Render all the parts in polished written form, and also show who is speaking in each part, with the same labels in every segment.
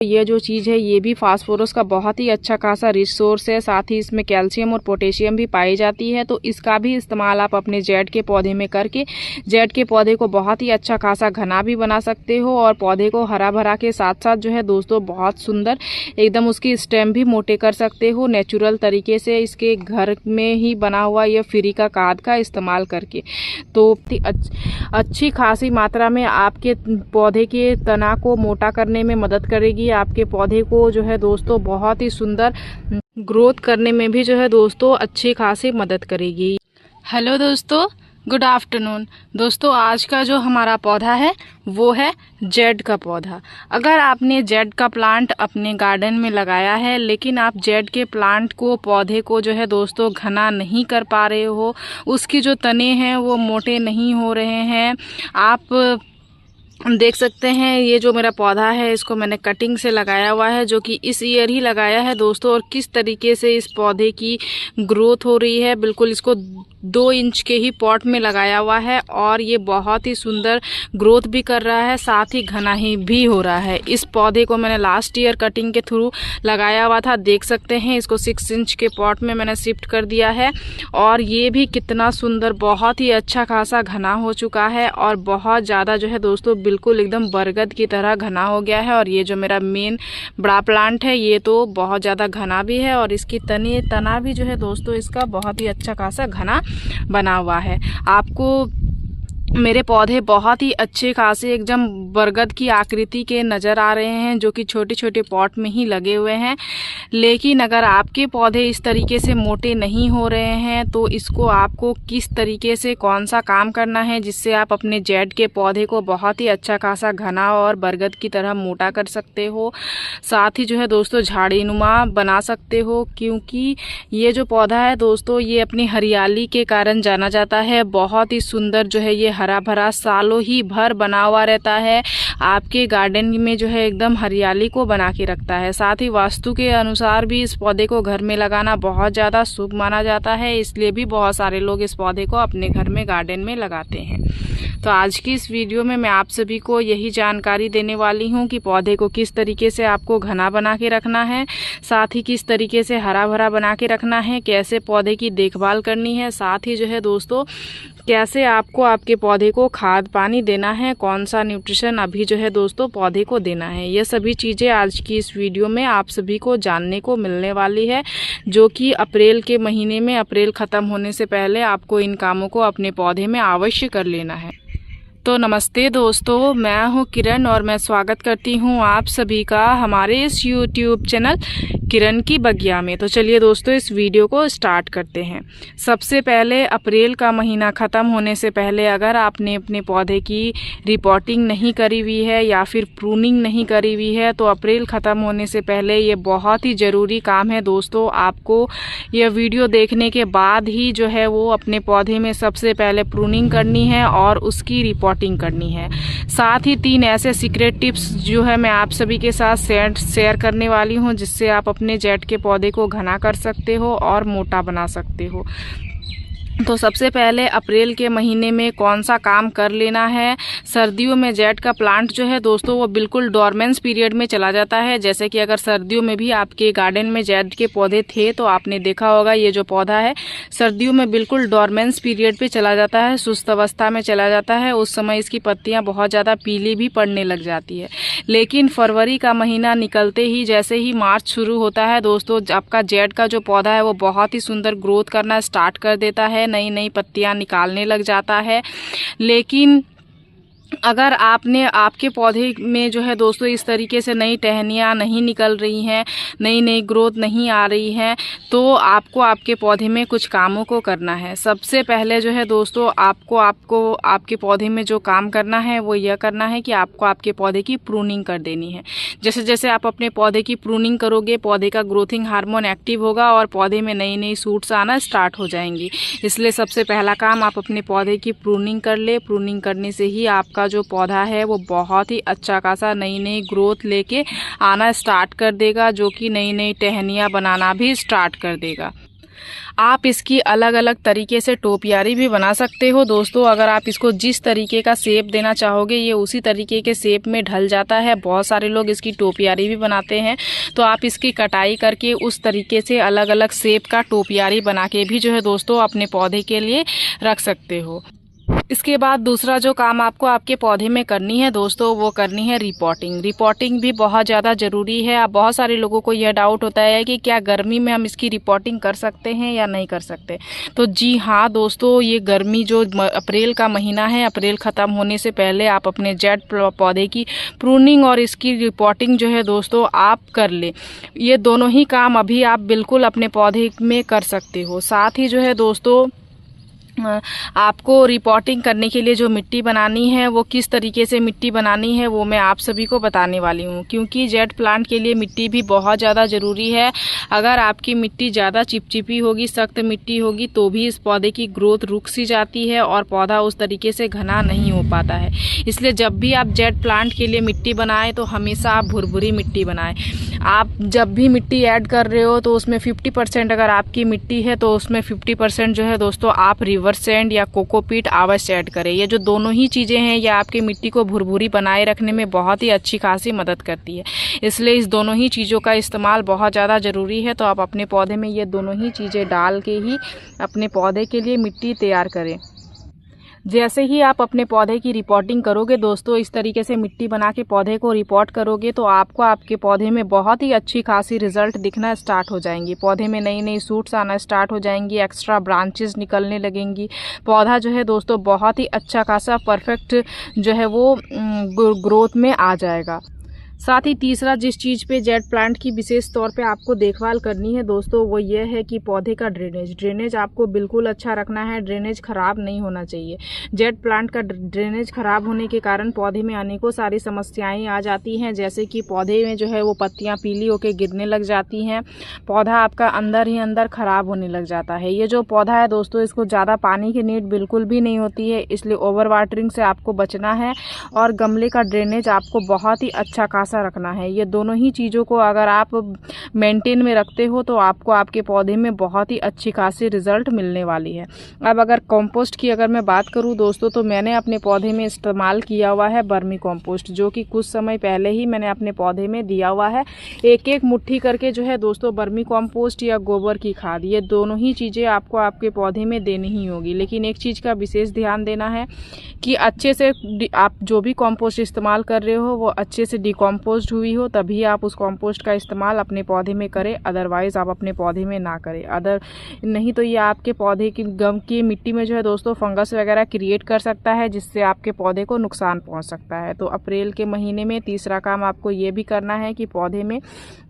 Speaker 1: ये जो चीज़ है ये भी फास्फोरस का बहुत ही अच्छा खासा रिच सोर्स है। साथ ही इसमें कैल्शियम और पोटेशियम भी पाई जाती है। तो इसका भी इस्तेमाल आप अपने जेड के पौधे में करके जेड के पौधे को बहुत ही अच्छा खासा घना भी बना सकते हो और पौधे को हरा भरा के साथ साथ जो है दोस्तों बहुत सुंदर एकदम उसकी स्टेम भी मोटे कर सकते हो नेचुरल तरीके से इसके घर में ही बना हुआ यह फ्री का खाद का इस्तेमाल करके। तो अच्छी खासी मात्रा में आपके पौधे के तना को मोटा करने में मदद करेगी। आपके पौधे को जो है दोस्तों बहुत ही सुंदर ग्रोथ करने में भी जो है दोस्तों अच्छी खासी मदद करेगी। हेलो दोस्तों, गुड आफ्टरनून। दोस्तों आज का जो हमारा पौधा है वो है जेड का पौधा। अगर आपने जेड का प्लांट अपने गार्डन में लगाया है लेकिन आप जेड के प्लांट को पौधे को जो है दोस्तों घना नहीं कर पा रहे हो, उसकी जो तने हैं वो मोटे नहीं हो रहे हैं, आप देख सकते हैं ये जो मेरा पौधा है इसको मैंने कटिंग से लगाया हुआ है, जो कि इस ईयर ही लगाया है दोस्तों। और किस तरीके से इस पौधे की ग्रोथ हो रही है, बिल्कुल इसको 2 इंच के ही पॉट में लगाया हुआ है और ये बहुत ही सुंदर ग्रोथ भी कर रहा है, साथ ही घना ही भी हो रहा है। इस पौधे को मैंने लास्ट ईयर कटिंग के थ्रू लगाया हुआ था, देख सकते हैं इसको 6 इंच के पॉट में मैंने शिफ्ट कर दिया है और ये भी कितना सुंदर बहुत ही अच्छा खासा घना हो चुका है और बहुत ज़्यादा जो है दोस्तों बिल्कुल एकदम बरगद की तरह घना हो गया है। और ये जो मेरा मेन बड़ा प्लांट है ये तो बहुत ज़्यादा घना भी है और इसकी तना भी जो है दोस्तों इसका बहुत ही अच्छा खासा घना बना हुआ है। आपको मेरे पौधे बहुत ही अच्छे खासे एकदम बरगद की आकृति के नज़र आ रहे हैं, जो कि छोटे छोटे पॉट में ही लगे हुए हैं। लेकिन अगर आपके पौधे इस तरीके से मोटे नहीं हो रहे हैं तो इसको आपको किस तरीके से कौन सा काम करना है जिससे आप अपने जेड के पौधे को बहुत ही अच्छा खासा घना और बरगद की तरह मोटा कर सकते हो, साथ ही जो है दोस्तों झाड़ी नुमा बना सकते हो। क्योंकि ये जो पौधा है दोस्तों ये अपनी हरियाली के कारण जाना जाता है, बहुत ही सुंदर जो है ये हरा भरा सालों ही भर बना हुआ रहता है, आपके गार्डन में जो है एकदम हरियाली को बना के रखता है। साथ ही वास्तु के अनुसार भी इस पौधे को घर में लगाना बहुत ज़्यादा शुभ माना जाता है, इसलिए भी बहुत सारे लोग इस पौधे को अपने घर में गार्डन में लगाते हैं। तो आज की इस वीडियो में मैं आप सभी को यही जानकारी देने वाली हूँ कि पौधे को किस तरीके से आपको घना बना के रखना है, साथ ही किस तरीके से हरा भरा बना के रखना है, कैसे पौधे की देखभाल करनी है, साथ ही जो है दोस्तों कैसे आपको आपके पौधे को खाद पानी देना है, कौन सा न्यूट्रिशन अभी जो है दोस्तों पौधे को देना है। ये सभी चीज़ें आज की इस वीडियो में आप सभी को जानने को मिलने वाली है, जो कि अप्रैल के महीने में अप्रैल ख़त्म होने से पहले आपको इन कामों को अपने पौधे में अवश्य कर लेना है। तो नमस्ते दोस्तों, मैं हूं किरण और मैं स्वागत करती हूं आप सभी का हमारे इस YouTube चैनल किरण की बगिया में। तो चलिए दोस्तों इस वीडियो को स्टार्ट करते हैं। सबसे पहले अप्रैल का महीना ख़त्म होने से पहले अगर आपने अपने पौधे की रिपोर्टिंग नहीं करी हुई है या फिर प्रूनिंग नहीं करी हुई है तो अप्रैल ख़त्म होने से पहले ये बहुत ही ज़रूरी काम है दोस्तों। आपको यह वीडियो देखने के बाद ही जो है वो अपने पौधे में सबसे पहले प्रूनिंग करनी है और उसकी रिपोर्टिंग करनी है। साथ ही 3 ऐसे सीक्रेट टिप्स जो है मैं आप सभी के साथ शेयर करने वाली हूँ, जिससे आप अपने जेड के पौधे को घना कर सकते हो और मोटा बना सकते हो। तो सबसे पहले अप्रैल के महीने में कौन सा काम कर लेना है। सर्दियों में जेड का प्लांट जो है दोस्तों वो बिल्कुल डोरमेंस पीरियड में चला जाता है। जैसे कि अगर सर्दियों में भी आपके गार्डन में जेड के पौधे थे तो आपने देखा होगा ये जो पौधा है सर्दियों में बिल्कुल डोरमेंस पीरियड पे चला जाता है, सुस्त अवस्था में चला जाता है। उस समय इसकी पत्तियाँ बहुत ज़्यादा पीली भी पड़ने लग जाती है। लेकिन फरवरी का महीना निकलते ही जैसे ही मार्च शुरू होता है दोस्तों, आपका जेड का जो पौधा है वो बहुत ही सुंदर ग्रोथ करना स्टार्ट कर देता है, नई नई पत्तियां निकालने लग जाता है। लेकिन अगर आपके पौधे में जो है दोस्तों इस तरीके से नई टहनियाँ नहीं निकल रही हैं, नई नई ग्रोथ नहीं आ रही है, तो आपको आपके पौधे में कुछ कामों को करना है। सबसे पहले जो है दोस्तों आपको आपके पौधे में जो काम करना है वो यह करना है कि आपको आपके पौधे की प्रूनिंग कर देनी है। जैसे जैसे आप अपने पौधे की प्रूनिंग करोगे पौधे का ग्रोथिंग हार्मोन एक्टिव होगा और पौधे में नई नई सूट्स आना स्टार्ट हो जाएंगी। इसलिए सबसे पहला काम आप अपने पौधे की प्रूनिंग कर ले। प्रूनिंग करने से ही आपका जो पौधा है वो बहुत ही अच्छा खासा नई नई ग्रोथ लेके आना स्टार्ट कर देगा, जो कि नई नई टहनियाँ बनाना भी स्टार्ट कर देगा। आप इसकी अलग अलग तरीके से टोपियारी भी बना सकते हो दोस्तों। अगर आप इसको जिस तरीके का शेप देना चाहोगे ये उसी तरीके के शेप में ढल जाता है। बहुत सारे लोग इसकी टोपियारी भी बनाते हैं, तो आप इसकी कटाई करके उस तरीके से अलग अलग शेप का टोपियारी बना के भी जो है दोस्तों अपने पौधे के लिए रख सकते हो। इसके बाद दूसरा जो काम आपको आपके पौधे में करनी है दोस्तों, वो करनी है रिपोर्टिंग। रिपोर्टिंग भी बहुत ज़्यादा ज़रूरी है। अब बहुत सारे लोगों को यह डाउट होता है कि क्या गर्मी में हम इसकी रिपोर्टिंग कर सकते हैं या नहीं कर सकते। तो जी हाँ दोस्तों, ये गर्मी जो अप्रैल का महीना है, अप्रैल ख़त्म होने से पहले आप अपने जेड पौधे की प्रूनिंग और इसकी रिपोर्टिंग जो है दोस्तों आप कर ले। ये दोनों ही काम अभी आप बिल्कुल अपने पौधे में कर सकते हो। साथ ही जो है दोस्तों आपको रिपोर्टिंग करने के लिए जो मिट्टी बनानी है, वो किस तरीके से मिट्टी बनानी है वो मैं आप सभी को बताने वाली हूँ। क्योंकि जेड प्लांट के लिए मिट्टी भी बहुत ज़्यादा ज़रूरी है। अगर आपकी मिट्टी ज़्यादा चिपचिपी होगी, सख्त मिट्टी होगी, तो भी इस पौधे की ग्रोथ रुक सी जाती है और पौधा उस तरीके से घना नहीं हो पाता है। इसलिए जब भी आप जेड प्लांट के लिए मिट्टी बनाएं तो हमेशा आप भुरभुरी मिट्टी बनाएं। आप जब भी मिट्टी ऐड कर रहे हो तो उसमें 50% अगर आपकी मिट्टी है तो उसमें 50% जो है दोस्तों आप रिवर सैंड या कोकोपीट अवश्य ऐड करें। ये जो दोनों ही चीज़ें हैं ये आपकी मिट्टी को भुरभुरी बनाए रखने में बहुत ही अच्छी खासी मदद करती है। इसलिए इस दोनों ही चीज़ों का इस्तेमाल बहुत ज़्यादा ज़रूरी है। तो आप अपने पौधे में ये दोनों ही चीज़ें डाल के ही अपने पौधे के लिए मिट्टी तैयार करें। जैसे ही आप अपने पौधे की रिपोर्टिंग करोगे दोस्तों, इस तरीके से मिट्टी बना के पौधे को रिपोर्ट करोगे तो आपको आपके पौधे में बहुत ही अच्छी खासी रिजल्ट दिखना स्टार्ट हो जाएंगी। पौधे में नई नई सूट्स आना स्टार्ट हो जाएंगी, एक्स्ट्रा ब्रांचेस निकलने लगेंगी। पौधा जो है दोस्तों बहुत ही अच्छा खासा परफेक्ट जो है वो ग्रोथ में आ जाएगा। साथ ही तीसरा जिस चीज़ पे जेड प्लांट की विशेष तौर पे आपको देखभाल करनी है दोस्तों, वो ये है कि पौधे का ड्रेनेज आपको बिल्कुल अच्छा रखना है। ड्रेनेज खराब नहीं होना चाहिए। जेड प्लांट का ड्रेनेज खराब होने के कारण पौधे में अनेकों सारी समस्याएं आ जाती हैं, जैसे कि पौधे में जो है वो पत्तियां पीली होकर गिरने लग जाती हैं। पौधा आपका अंदर ही अंदर खराब होने लग जाता है। ये जो पौधा है दोस्तों, इसको ज़्यादा पानी की नीड बिल्कुल भी नहीं होती है, इसलिए ओवर वाटरिंग से आपको बचना है। और गमले का ड्रेनेज आपको बहुत ही अच्छा खासा रखना है। ये दोनों ही चीज़ों को अगर आप मेंटेन में रखते हो तो आपको आपके पौधे में बहुत ही अच्छी खासी रिजल्ट मिलने वाली है। अब अगर कंपोस्ट की अगर मैं बात करूं दोस्तों, तो मैंने अपने पौधे में इस्तेमाल किया हुआ है वर्मी कंपोस्ट, जो कि कुछ समय पहले ही मैंने अपने पौधे में दिया हुआ है। एक एक मुट्ठी करके जो है दोस्तों वर्मी कंपोस्ट या गोबर की खाद, ये दोनों ही चीज़ें आपको आपके पौधे में देनी ही होगी। लेकिन एक चीज़ का विशेष ध्यान देना है कि अच्छे से आप जो भी कंपोस्ट इस्तेमाल कर रहे हो वो अच्छे से डिकम्पोस्ट हुई हो, तभी आप उस कंपोस्ट का इस्तेमाल अपने पौधे में करें। अदरवाइज़ आप अपने पौधे में ना करें। नहीं तो ये आपके पौधे की गम की मिट्टी में जो है दोस्तों फंगस वगैरह क्रिएट कर सकता है, जिससे आपके पौधे को नुकसान पहुंच सकता है। तो अप्रैल के महीने में तीसरा काम आपको ये भी करना है कि पौधे में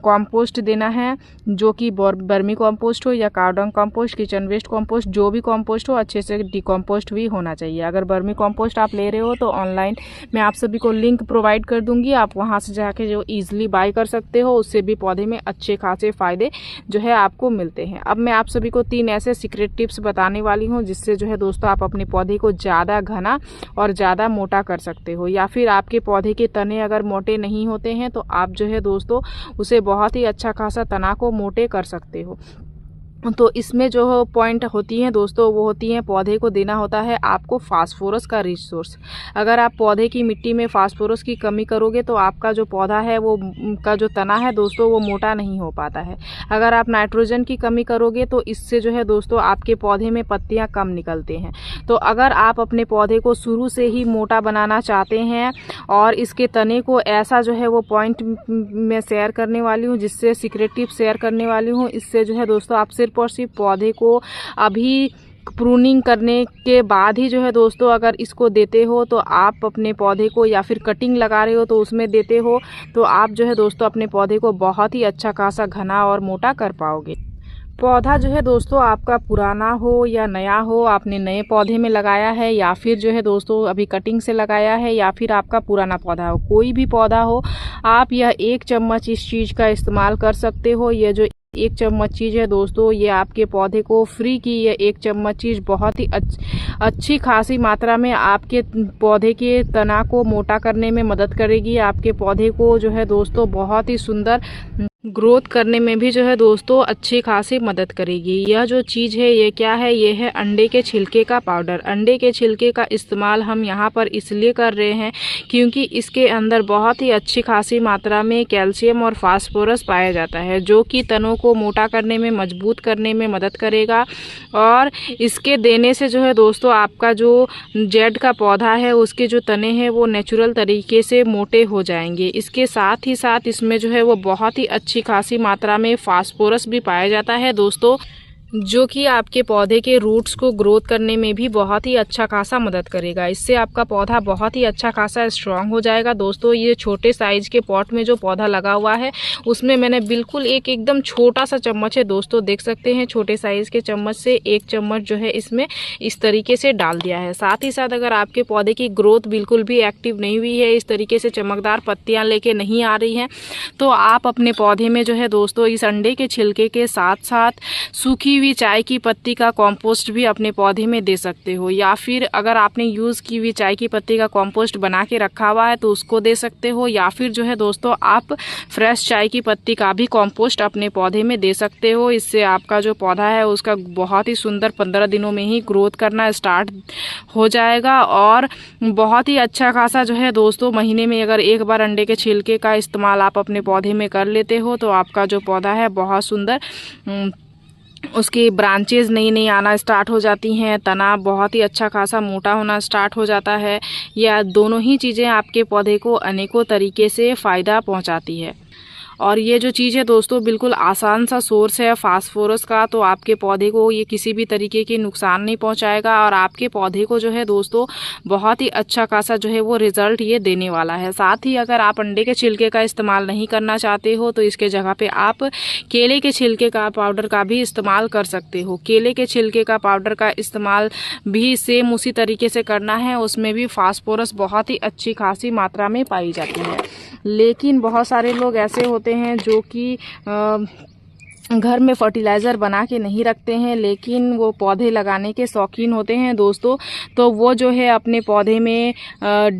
Speaker 1: कंपोस्ट देना है, जो कि वर्मी कंपोस्ट हो या कार्डन कंपोस्ट, किचन वेस्ट कंपोस्ट, जो भी कंपोस्ट हो अच्छे से डिकम्पोस्ट भी होना चाहिए। अगर वर्मी कंपोस्ट आप ले रहे हो तो ऑनलाइन मैं आप सभी को लिंक प्रोवाइड कर दूंगी, आप वहां से जाके जो ईजिली बाय कर सकते हो। उससे भी पौधे में अच्छे खासे फायदे जो है आपको मिलते हैं। अब मैं आप सभी को 3 ऐसे सीक्रेट टिप्स बताने वाली हूँ, जिससे जो है दोस्तों आप अपने पौधे को ज़्यादा घना और ज़्यादा मोटा कर सकते हो। या फिर आपके पौधे के तने अगर मोटे नहीं होते हैं तो आप जो है दोस्तों उसे बहुत ही अच्छा खासा तना को मोटे कर सकते हो। तो इसमें जो पॉइंट होती हैं दोस्तों, वो होती हैं पौधे को देना होता है आपको फास्फोरस का रिच सोर्स। अगर आप पौधे की मिट्टी में फास्फोरस की कमी करोगे तो आपका जो पौधा है वो का जो तना है दोस्तों वो मोटा नहीं हो पाता है। अगर आप नाइट्रोजन की कमी करोगे तो इससे जो है दोस्तों आपके पौधे में पत्तियां कम निकलते हैं। तो अगर आप अपने पौधे को शुरू से ही मोटा बनाना चाहते हैं, और इसके तने को ऐसा जो है वो पॉइंट में शेयर करने वाली हूँ, जिससे सीक्रेट टिप शेयर करने वाली हूँ, इससे जो है दोस्तों आप सिर्फ और सिर्फ पौधे को अभी प्रूनिंग करने के बाद ही जो है दोस्तों अगर इसको देते हो, तो आप अपने पौधे को या फिर कटिंग लगा रहे हो तो उसमें देते हो, तो आप जो है दोस्तों अपने पौधे को बहुत ही अच्छा खासा घना और मोटा कर पाओगे। पौधा जो है दोस्तों आपका पुराना हो या नया हो, आपने नए पौधे में लगाया है या फिर जो है दोस्तों अभी कटिंग से लगाया है, या फिर आपका पुराना पौधा हो, कोई भी पौधा हो, आप यह 1 चम्मच इस चीज़ का इस्तेमाल कर सकते हो। ये जो 1 चम्मच चीज़ है दोस्तों, ये आपके पौधे को फ्री की ये 1 चम्मच चीज़ बहुत ही अच्छी खासी मात्रा में आपके पौधे के तना को मोटा करने में मदद करेगी। आपके पौधे को जो है दोस्तों बहुत ही सुंदर ग्रोथ करने में भी जो है दोस्तों अच्छी खासी मदद करेगी। यह जो चीज़ है ये क्या है, ये है अंडे के छिलके का पाउडर। अंडे के छिलके का इस्तेमाल हम यहाँ पर इसलिए कर रहे हैं क्योंकि इसके अंदर बहुत ही अच्छी खासी मात्रा में कैल्शियम और फास्फोरस पाया जाता है, जो कि तनों को मोटा करने में, मजबूत करने में मदद करेगा। और इसके देने से जो है दोस्तों आपका जो जेड का पौधा है उसके जो तने हैं वो नेचुरल तरीके से मोटे हो जाएंगे। इसके साथ ही साथ इसमें जो है वो बहुत ही अच्छी खासी मात्रा में फास्फोरस भी पाया जाता है दोस्तों, जो कि आपके पौधे के रूट्स को ग्रोथ करने में भी बहुत ही अच्छा खासा मदद करेगा। इससे आपका पौधा बहुत ही अच्छा खासा स्ट्रांग हो जाएगा। दोस्तों ये छोटे साइज के पॉट में जो पौधा लगा हुआ है उसमें मैंने बिल्कुल एकदम छोटा सा चम्मच है दोस्तों, देख सकते हैं छोटे साइज के चम्मच से 1 चम्मच जो है इसमें इस तरीके से डाल दिया है। साथ ही साथ अगर आपके पौधे की ग्रोथ बिल्कुल भी एक्टिव नहीं हुई है, इस तरीके से चमकदार पत्तियाँ लेके नहीं आ रही हैं, तो आप अपने पौधे में जो है दोस्तों इस अंडे के छिलके के साथ साथ सूखी हुई चाय की पत्ती का कंपोस्ट भी अपने पौधे में दे सकते हो। या फिर अगर आपने यूज़ की हुई चाय की पत्ती का कंपोस्ट बना के रखा हुआ है तो उसको दे सकते हो। या फिर जो है दोस्तों आप फ्रेश चाय की पत्ती का भी कंपोस्ट अपने पौधे में दे सकते हो। इससे आपका जो पौधा है उसका बहुत ही सुंदर 15 दिनों में ही ग्रोथ करना स्टार्ट हो जाएगा। और बहुत ही अच्छा खासा जो है दोस्तों महीने में अगर एक बार अंडे के छिलके का इस्तेमाल आप अपने पौधे में कर लेते हो तो आपका जो पौधा है बहुत सुंदर उसकी ब्रांचेस नई आना स्टार्ट हो जाती हैं, तना बहुत ही अच्छा खासा मोटा होना स्टार्ट हो जाता है। यह दोनों ही चीज़ें आपके पौधे को अनेकों तरीके से फ़ायदा पहुंचाती है। और ये जो चीज़ है दोस्तों बिल्कुल आसान सा सोर्स है फास्फोरस का, तो आपके पौधे को ये किसी भी तरीके के नुकसान नहीं पहुंचाएगा और आपके पौधे को जो है दोस्तों बहुत ही अच्छा खासा जो है वो रिजल्ट ये देने वाला है। साथ ही अगर आप अंडे के छिलके का इस्तेमाल नहीं करना चाहते हो तो इसके जगह पे आप केले के छिलके का पाउडर का भी इस्तेमाल कर सकते हो। केले के छिलके का पाउडर का इस्तेमाल भी सेम उसी तरीके से करना है, उसमें भी फास्फोरस बहुत ही अच्छी खासी मात्रा में पाई जाती है। लेकिन बहुत सारे लोग ऐसे होते हैं जो कि घर में फर्टिलाइज़र बना के नहीं रखते हैं, लेकिन वो पौधे लगाने के शौकीन होते हैं दोस्तों, तो वो जो है अपने पौधे में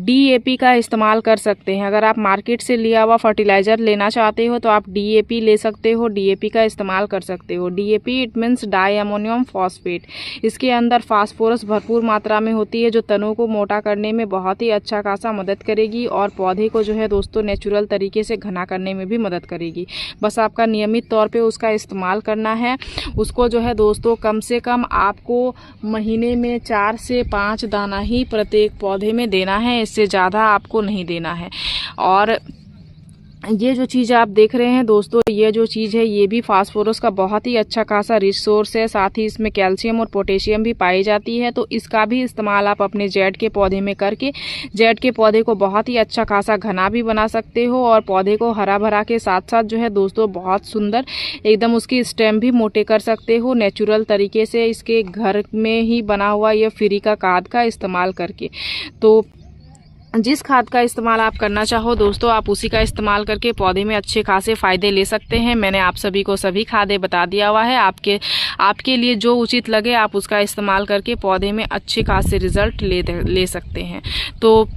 Speaker 1: DAP का इस्तेमाल कर सकते हैं। अगर आप मार्केट से लिया हुआ फर्टिलाइज़र लेना चाहते हो तो आप DAP ले सकते हो, DAP का इस्तेमाल कर सकते हो। DAP it means di ammonium phosphate. इसके अंदर फास्फोरस भरपूर मात्रा में होती है जो तनों को मोटा करने में बहुत ही अच्छा खासा मदद करेगी और पौधे को जो है दोस्तों नेचुरल तरीके से घना करने में भी मदद करेगी। बस आपका नियमित तौर पर उसका इस्तेमाल करना है। उसको जो है दोस्तों कम से कम आपको महीने में 4 से 5 दाना ही प्रत्येक पौधे में देना है, इससे ज़्यादा आपको नहीं देना है। और ये जो चीज़ आप देख रहे हैं दोस्तों, ये जो चीज़ है ये भी फास्फोरस का बहुत ही अच्छा खासा रिच सोर्स है। साथ ही इसमें कैल्शियम और पोटेशियम भी पाई जाती है, तो इसका भी इस्तेमाल आप अपने जेड के पौधे में करके जेड के पौधे को बहुत ही अच्छा खासा घना भी बना सकते हो और पौधे को हरा भरा के साथ साथ जो है दोस्तों बहुत सुंदर एकदम उसकी स्टेम भी मोटे कर सकते हो नेचुरल तरीके से, इसके घर में ही बना हुआ यह फ्री का खाद का इस्तेमाल करके। तो जिस खाद का इस्तेमाल आप करना चाहो दोस्तों आप उसी का इस्तेमाल करके पौधे में अच्छे खासे फ़ायदे ले सकते हैं। मैंने आप सभी को सभी खादें बता दिया हुआ है, आपके लिए जो उचित लगे आप उसका इस्तेमाल करके पौधे में अच्छे खासे रिजल्ट ले सकते हैं। तो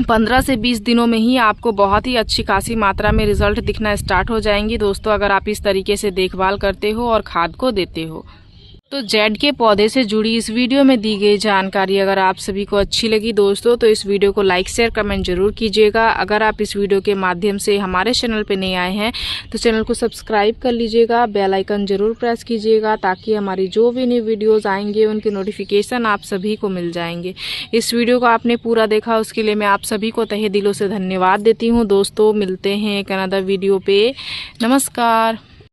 Speaker 1: 15 से 20 दिनों में ही आपको बहुत ही अच्छी खासी मात्रा में रिजल्ट दिखना स्टार्ट हो जाएंगी दोस्तों, अगर आप इस तरीके से देखभाल करते हो और खाद को देते हो। तो जेड के पौधे से जुड़ी इस वीडियो में दी गई जानकारी अगर आप सभी को अच्छी लगी दोस्तों तो इस वीडियो को लाइक शेयर कमेंट जरूर कीजिएगा। अगर आप इस वीडियो के माध्यम से हमारे चैनल पे नए आए हैं तो चैनल को सब्सक्राइब कर लीजिएगा, बेल आइकन जरूर प्रेस कीजिएगा ताकि हमारी जो भी न्यू वीडियोज़ आएंगे उनके नोटिफिकेशन आप सभी को मिल जाएंगे। इस वीडियो को आपने पूरा देखा उसके लिए मैं आप सभी को तहे दिलों से धन्यवाद देती हूँ दोस्तों। मिलते हैं एक अनदर वीडियो पे, नमस्कार।